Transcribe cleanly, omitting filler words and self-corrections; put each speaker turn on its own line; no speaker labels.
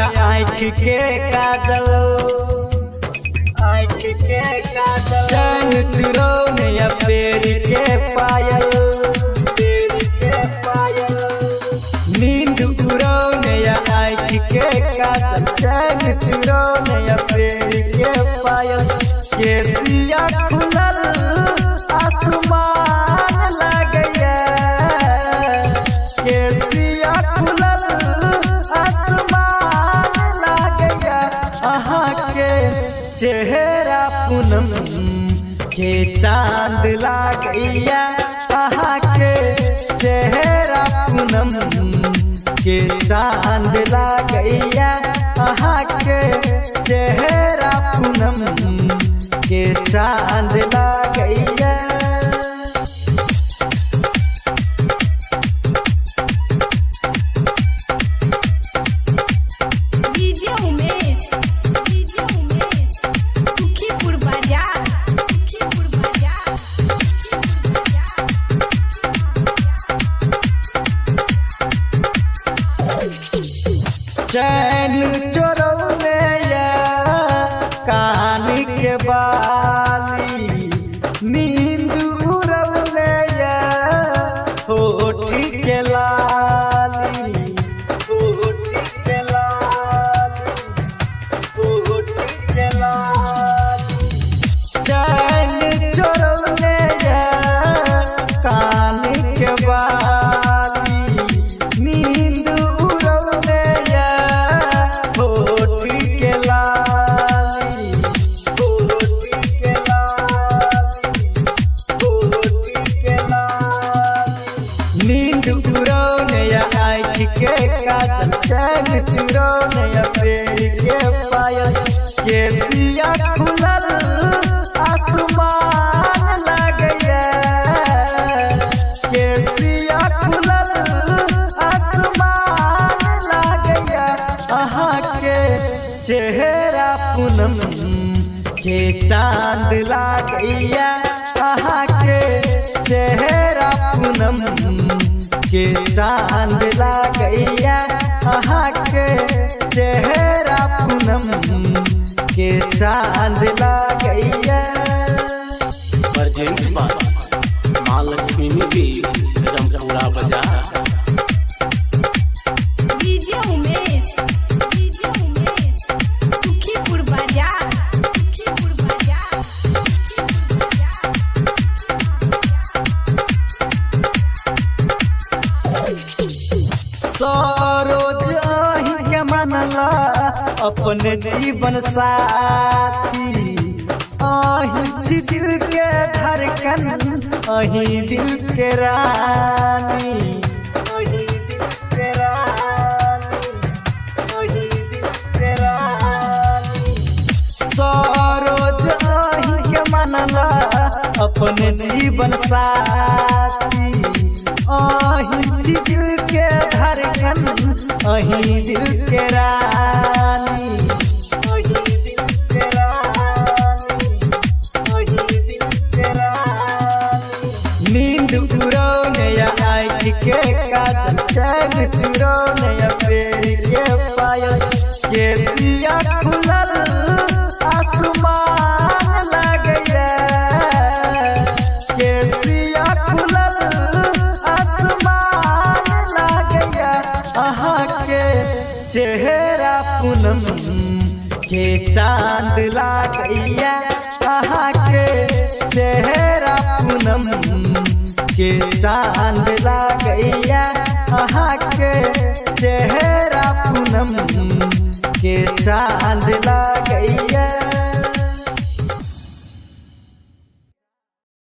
नया आँख के काजल, आँख के काजल, चैन चुरो नया पैर के पायल, पैर के पायल, नींद उड़ो नया आँख के काजल, चैन चुरो नया पैर के पायल, केसिया खुलल आसमान लगैया, केसिया खुलल आसमान लगैया, अहाँ के चेहरा पूनम के चांद लगैया, अहाँ के चेहरा पूनम के चांद लगैया, अहाँ के चेहरा पूनम के चांद लगैया।
डीजे उमेश सुखीपुर बाजार, सुखीपुर बाजार,
चैन चोरौले या कान के बाली, नींद उड़ौले या होठ के लाली, होठ के लाली, होठ के लाली, चैन चोरौले या कान के बाली, नींद उड़ौले या होठ के लाली, होठ के लाली, होठ के लाली, नींद उड़ौले या आँख के काजल, चैन चुरौले या पैर के पायल, केसिया खुलल आसमान लगैया, केसिया खुलल आसमान लगैया, अहाँ के चेहरा पूनम के चांद लगैया, अहाँ के चेहरा पूनम के चांद लगैया, अहाँ के चेहरा पूनम के चांद लगैया।
प्रेजेंट बाय माँ लक्ष्मी म्यूजिक, रामपुरा बाजार।
डीजे उमेश सुखीपुर बाजार, सुखीपुर बाजार,
सरोज अहि के मनला अपने जीवन साथी, अहि दिल के धड़कन, अहि दिल के रानी, अहि दिल के रानी, अहि दिल के रानी, सरोज अहि के मनला अपने जीवन साथी, अहि दिल के धड़कन, अहि दिल के रानी, अहि दिल के रानी, अहि दिल के रानी, नींद उड़ौले या आँख के काजल, चैन चुरौले या पैर के पायल, केसिया खुलल आसमान लगैया, केसिया खुलल आसमान लगैया, अहाँ के चेहरा पूनम के चांद लगैया, अहाँ के चेहरा पूनम के चांद लगैया, अहाँ के चेहरा पूनम के चांद लगैया।